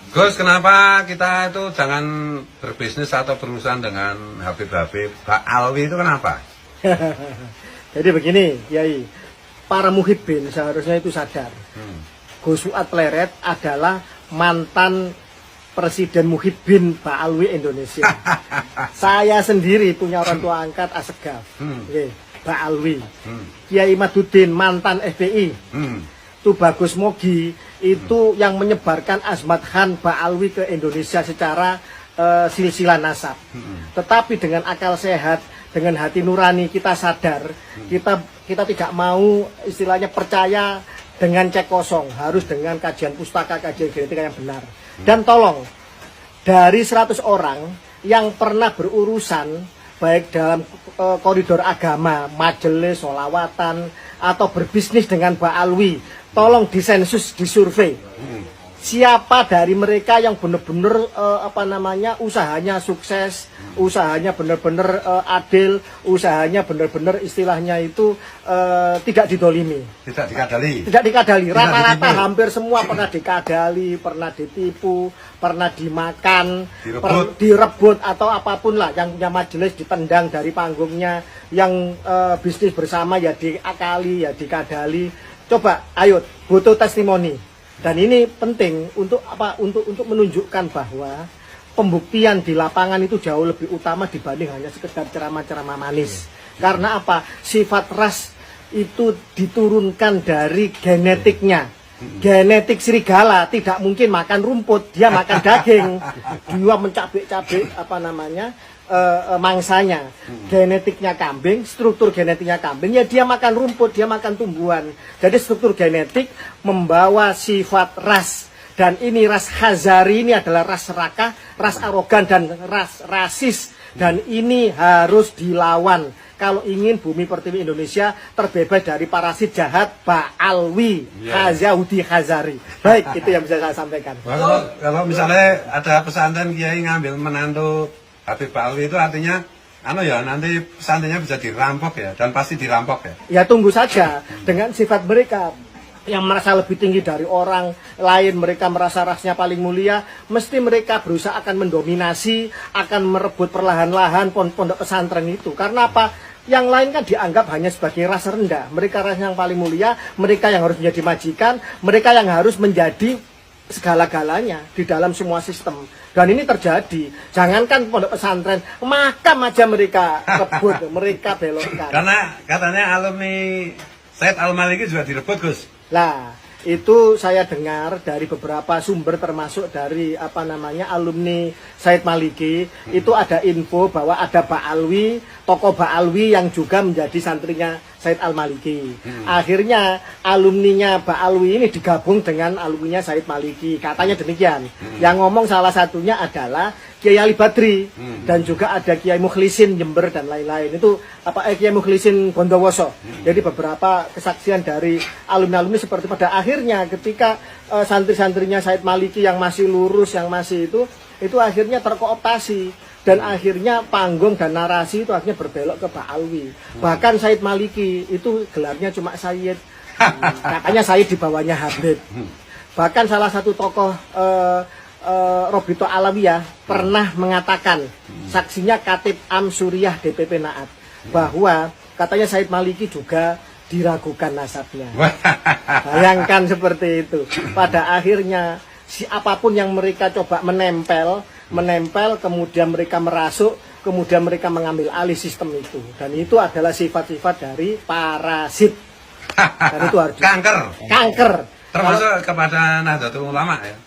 Gus, kenapa kita itu jangan berbisnis atau berurusan dengan Habib-Habib Pak Alwi itu kenapa? Jadi begini, Kiai, para muhibbin seharusnya itu sadar. Gus Fuad Pleret adalah mantan Presiden Muhibbin Pak Alwi Indonesia. Saya sendiri punya orang tua angkat Asegaf, Pak Alwi. Kiai Maduddin mantan FPI. Tubagus Mogi itu yang menyebarkan Azmat Khan Pak Alwi ke Indonesia secara silsilah nasab. Tetapi dengan akal sehat, dengan hati nurani kita sadar, kita tidak mau istilahnya percaya dengan cek kosong, harus dengan kajian pustaka, kajian genetika yang benar. Dan tolong, dari 100 orang yang pernah berurusan baik dalam koridor agama, majelis, sholawatan, atau berbisnis dengan Pak Alwi, tolong disensus, disurvei. Siapa dari mereka yang benar-benar usahanya sukses, usahanya benar-benar adil, usahanya benar-benar istilahnya itu tidak didolimi, Tidak dikadali. tidak dikadali. Rata-rata hampir semua pernah dikadali, pernah ditipu, pernah dimakan, direbut atau apapun lah. Yang punya majelis ditendang dari panggungnya, yang bisnis bersama ya diakali, ya dikadali. Coba, ayo, butuh testimoni. Dan ini penting untuk apa? Untuk menunjukkan bahwa pembuktian di lapangan itu jauh lebih utama dibanding hanya sekedar ceramah-ceramah manis. Karena apa? Sifat ras itu diturunkan dari genetiknya. Genetik serigala tidak mungkin makan rumput, dia makan daging. Dia mencabik-cabik mangsanya. Genetiknya kambing, struktur genetiknya kambing, ya dia makan rumput, dia makan tumbuhan. Jadi struktur genetik membawa sifat ras. Dan ini ras Khazari ini adalah ras serakah, ras arogan dan ras rasis. Dan ini harus dilawan kalau ingin bumi pertiwi Indonesia terbebas dari parasit jahat Pak Alwi Yahudi Khazari. Baik, itu yang bisa saya sampaikan. Kalau misalnya ada pesantren Kiai ngambil menantu Habib Pak Alwi itu artinya nanti pesantrennya bisa dirampok ya, dan pasti dirampok ya. Ya tunggu saja, dengan sifat mereka yang merasa lebih tinggi dari orang lain, mereka merasa rasnya paling mulia, mesti mereka berusaha akan mendominasi, akan merebut perlahan-lahan pondok pesantren itu. Karena apa? Yang lain kan dianggap hanya sebagai ras rendah. Mereka ras yang paling mulia, mereka yang harus menjadi majikan, mereka yang harus menjadi segala-galanya di dalam semua sistem. Dan ini terjadi. Jangankan pondok pesantren, makam aja mereka rebut, mereka belokkan. Karena katanya alumni Said Al-Maliki juga direbut, Gus. Lah, itu saya dengar dari beberapa sumber termasuk dari alumni Said Maliki. Itu ada info bahwa ada Pak Alwi, tokoh Pak Alwi yang juga menjadi santrinya Said Al-Maliki. Akhirnya alumninya Pak Alwi ini digabung dengan alumninya Said Maliki. Katanya demikian. Yang ngomong salah satunya adalah Kiai Ali Badri, dan juga ada Kiai Mukhlisin Jember dan lain-lain. Itu Kiai Mukhlisin Bondowoso. Jadi beberapa kesaksian dari alumni-alumni seperti pada akhirnya ketika santri-santrinya Said Maliki yang masih lurus, yang masih itu akhirnya terkooptasi. Dan akhirnya panggung dan narasi itu akhirnya berbelok ke Pak Alwi. Bahkan Said Maliki itu gelarnya cuma Sayyid. Katanya Sayyid di bawahnya Habib. Bahkan salah satu tokoh Robito Alawiyah pernah mengatakan, saksinya Katib Am Suriyah DPP Naat, bahwa katanya Said Maliki juga diragukan nasabnya. Bayangkan seperti itu. Pada akhirnya apapun yang mereka coba menempel, kemudian mereka merasuk, kemudian mereka mengambil alih sistem itu. Dan itu adalah sifat-sifat dari parasit. Dan itu harus kanker. Termasuk kepada Nahdlatul Ulama ya.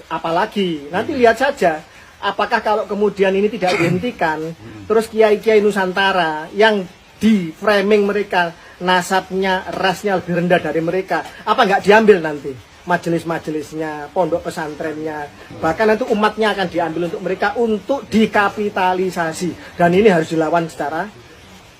Apalagi nanti lihat saja apakah kalau kemudian ini tidak dihentikan, terus kiai-kiai Nusantara yang di framing mereka nasabnya, rasnya lebih rendah dari mereka, apa nggak diambil nanti majelis-majelisnya, pondok pesantrennya, bahkan nanti umatnya akan diambil untuk mereka untuk dikapitalisasi. Dan ini harus dilawan secara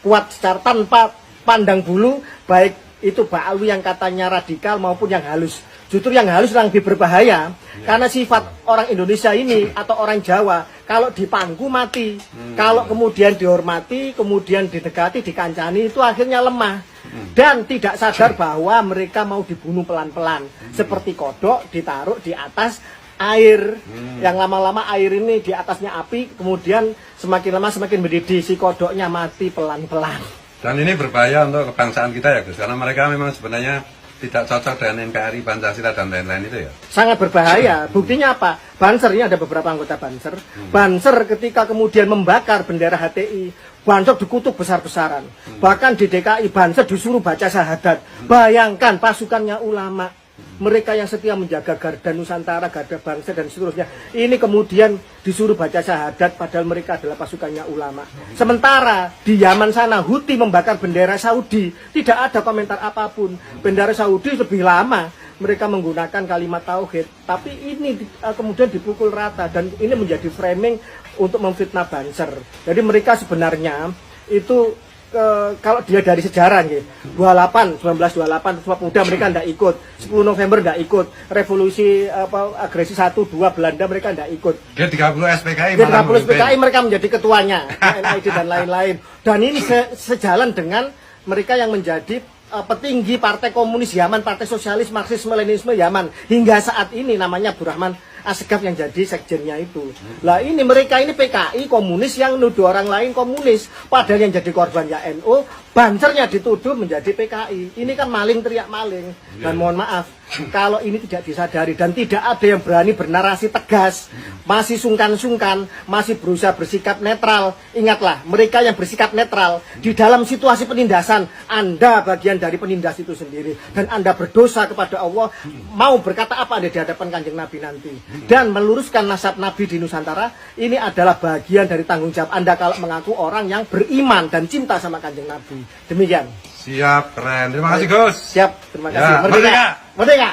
kuat, secara tanpa pandang bulu, baik itu Pak Alwi yang katanya radikal maupun yang halus. Justru yang halus yang lebih berbahaya, karena sifat orang Indonesia ini atau orang Jawa, kalau dipangku mati, kalau kemudian dihormati, kemudian didekati, dikancani, itu akhirnya lemah. Dan tidak sadar bahwa mereka mau dibunuh pelan-pelan. Seperti kodok ditaruh di atas air. Yang lama-lama air ini di atasnya api, kemudian semakin lama semakin mendidih, si kodoknya mati pelan-pelan. Dan ini berbahaya untuk kebangsaan kita ya Gus, karena mereka memang sebenarnya tidak cocok dengan NKRI, Pancasila dan lain-lain itu ya. Sangat berbahaya. Buktinya apa? Banser, ini ada beberapa anggota Banser. Banser ketika kemudian membakar bendera HTI, Banser dikutuk besar-besaran. Bahkan di DKI Banser disuruh baca syahadat. Bayangkan pasukannya ulama, mereka yang setia menjaga Garda Nusantara, Garda Bangsa dan seterusnya. Ini kemudian disuruh baca syahadat padahal mereka adalah pasukannya ulama. Sementara di Yaman sana Houthi membakar bendera Saudi, tidak ada komentar apapun. Bendera Saudi lebih lama mereka menggunakan kalimat tauhid, tapi ini kemudian dipukul rata dan ini menjadi framing untuk memfitnah Banser. Jadi mereka sebenarnya itu kalau dia dari sejarah nih, 1928 Sumpah Pemuda mereka tidak ikut, 10 November tidak ikut, revolusi agresi 1-2 Belanda mereka tidak ikut. G30 SPKI G30 SPKI mereka menjadi ketuanya, NID dan lain-lain. Dan ini sejalan dengan mereka yang menjadi petinggi Partai Komunis Yaman, Partai Sosialis Marxisme Leninisme Yaman hingga saat ini, namanya Abdurrahman Assegaf yang jadi sekjennya itu. Lah ini mereka ini PKI komunis yang nuduh orang lain komunis, padahal yang jadi korban ya NU, Bansernya dituduh menjadi PKI. Ini kan maling teriak maling. Dan mohon maaf, kalau ini tidak disadari dan tidak ada yang berani bernarasi tegas, masih sungkan-sungkan, masih berusaha bersikap netral. Ingatlah, mereka yang bersikap netral di dalam situasi penindasan, Anda bagian dari penindas itu sendiri dan Anda berdosa kepada Allah. Mau berkata apa Anda di hadapan Kanjeng Nabi nanti dan meluruskan nasab Nabi di Nusantara, ini adalah bagian dari tanggung jawab Anda kalau mengaku orang yang beriman dan cinta sama Kanjeng Nabi. Demikian. Siap, keren. Terima kasih Gus. Siap, terima kasih. Ya, Merdeka. Merdeka.